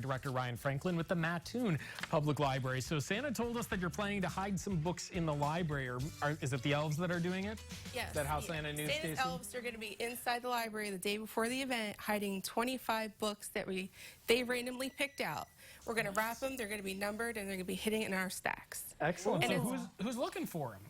Director Ryan Franklin with the Mattoon Public Library. So Santa told us that you're planning to hide some books in the library. Is it the elves that are doing it? Yes. Is that how Santa knew, Santa's Stacey? elves are going to be inside the library the day before the event, hiding 25 books that they randomly picked out. We're going to wrap them. They're going to be numbered, and they're going to be hidden in our stacks. Excellent. And So who's looking for them?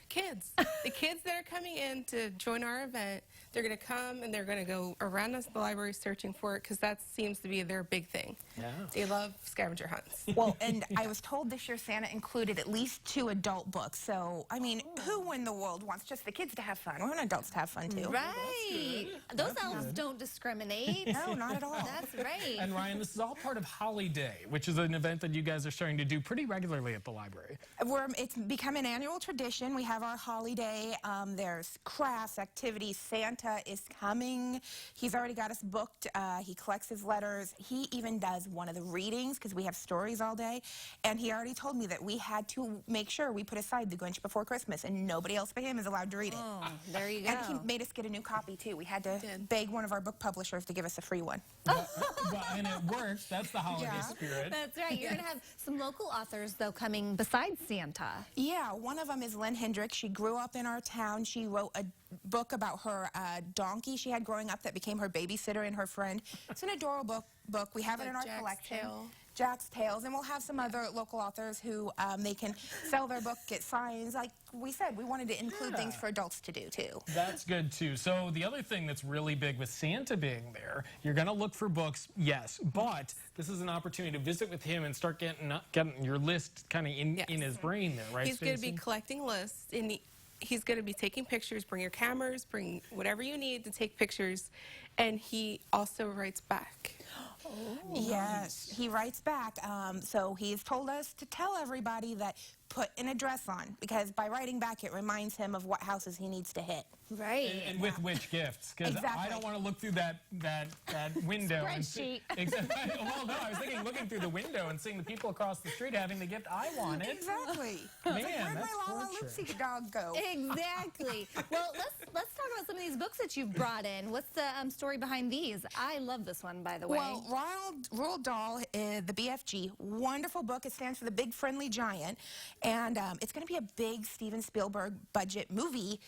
Kids. The kids that are coming in to join our event, they're going to come and they're going to go around the library searching for it because that seems to be their big thing. Yeah. They love scavenger hunts. Well, and I was told this year Santa included at least 2 adult books. So, I mean, who in the world wants just the kids to have fun? We want adults to have fun, too. Right. Those elves don't discriminate. No, not at all. That's right. And Ryan, this is all part of Holly Day, which is an event that you guys are starting to do pretty regularly at the library. It's become an annual tradition. We have our holiday. There's crafts, activities. Santa is coming. He's already got us booked. He collects his letters. He even does one of the readings because we have stories all day. And he already told me that we had to make sure we put aside The Grinch Before Christmas, and nobody else but him is allowed to read it. Oh, there you go. And he made us get a new copy, too. We had to beg one of our book publishers to give us a free one. And it works. That's the holiday spirit. That's right. You're going to have some local authors, though, coming besides Santa. Yeah, one of them is Lynn Hendricks. She grew up in our town. She wrote a book about her donkey she had growing up that became her babysitter and her friend. It's an adorable book. We have it in our collection. Jack's Tales, and we'll have some other local authors who they can sell their book, get signs. Like we said, we wanted to include things for adults to do, too. That's good, too. So the other thing that's really big with Santa being there, you're going to look for books, yes, but this is an opportunity to visit with him and start getting your list kind of in his brain there, right, He's going to be Stacey? collecting lists, and he's going to be taking pictures. Bring your cameras, bring whatever you need to take pictures, and he also writes back. Yes, he writes back. So he's told us to tell everybody that put an address on, because by writing back, it reminds him of what houses he needs to hit. Right. And with which gifts? Because I don't want to look through that window. Spreadsheet. Exactly. Well, no, I was thinking looking through the window and seeing the people across the street having the gift I wanted. Exactly. Man, Where'd that's my Lala torture. Loopsy dog go? Exactly. Well, let's talk about some of these books that you've brought in. What's the story behind these? I love this one, by the way. Well, Roald Dahl, the BFG, wonderful book. It stands for the Big Friendly Giant. And it's going to be a big Steven Spielberg budget movie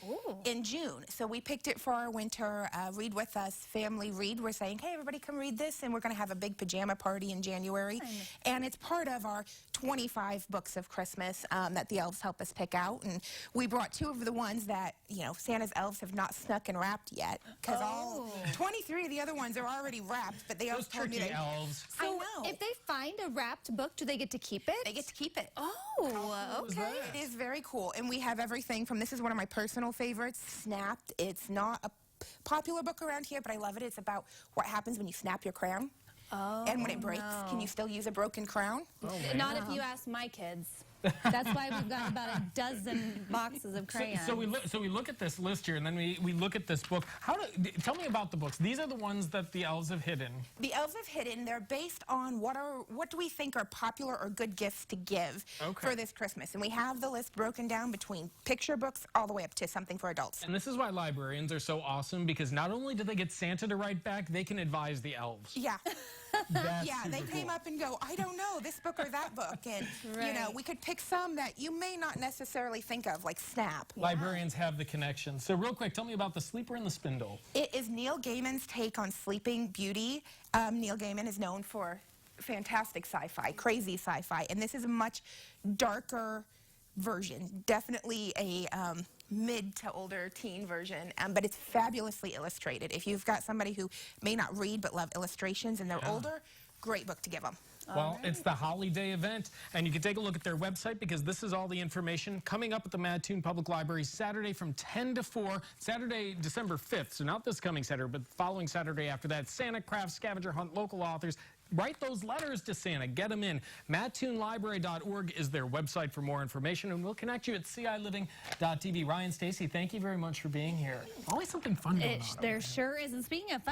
in June. So we picked it for our winter Read With Us family read. We're saying, hey, everybody come read this. And we're going to have a big pajama party in January. And it's part of our 25 books of Christmas that the elves help us pick out. And we brought 2 of the ones that, you know, Santa's elves have not snuck and wrapped yet. Because all 23 of the other ones are already wrapped. But they Those elves told me tricky they... elves. So I know. if they find a wrapped book, do they get to keep it? They get to keep it. Oh, okay. It is very cool. And we have everything from, this is one of my personal favorites, Snapped. It's not a popular book around here, but I love it. It's about what happens when you snap your crown. And when it breaks, can you still use a broken crown? Not if you ask my kids. That's why we've got about a dozen boxes of crayons. So we look at this list here, and then we look at this book. Tell me about the books. These are the ones that the elves have hidden. The elves have hidden. They're based on what do we think are popular or good gifts to give for this Christmas. And we have the list broken down between picture books all the way up to something for adults. And this is why librarians are so awesome, because not only do they get Santa to write back, they can advise the elves. Yeah. That's They super came cool. up and go, I don't know, this book or that book. And, you know, we could pick some that you may not necessarily think of, like Snap. Librarians have the connection. So real quick, tell me about The Sleeper and the Spindle. It is Neil Gaiman's take on Sleeping Beauty. Neil Gaiman is known for fantastic sci-fi, crazy sci-fi. And this is a much darker version. Definitely a mid to older teen version, but it's fabulously illustrated. If you've got somebody who may not read but love illustrations and they're older, great book to give them. Well, it's the Holly Day event, and you can take a look at their website because this is all the information coming up at the Mattoon Public Library Saturday from 10 to 4, Saturday, December 5th. So not this coming Saturday, but the following Saturday after that. Santa Craft, Scavenger Hunt, local authors. Write those letters to Santa. Get them in. MattoonLibrary.org is their website for more information, and we'll connect you at CILiving.tv. Ryan, Stacey, thank you very much for being here. Always something fun going on. There sure is. And speaking of fun,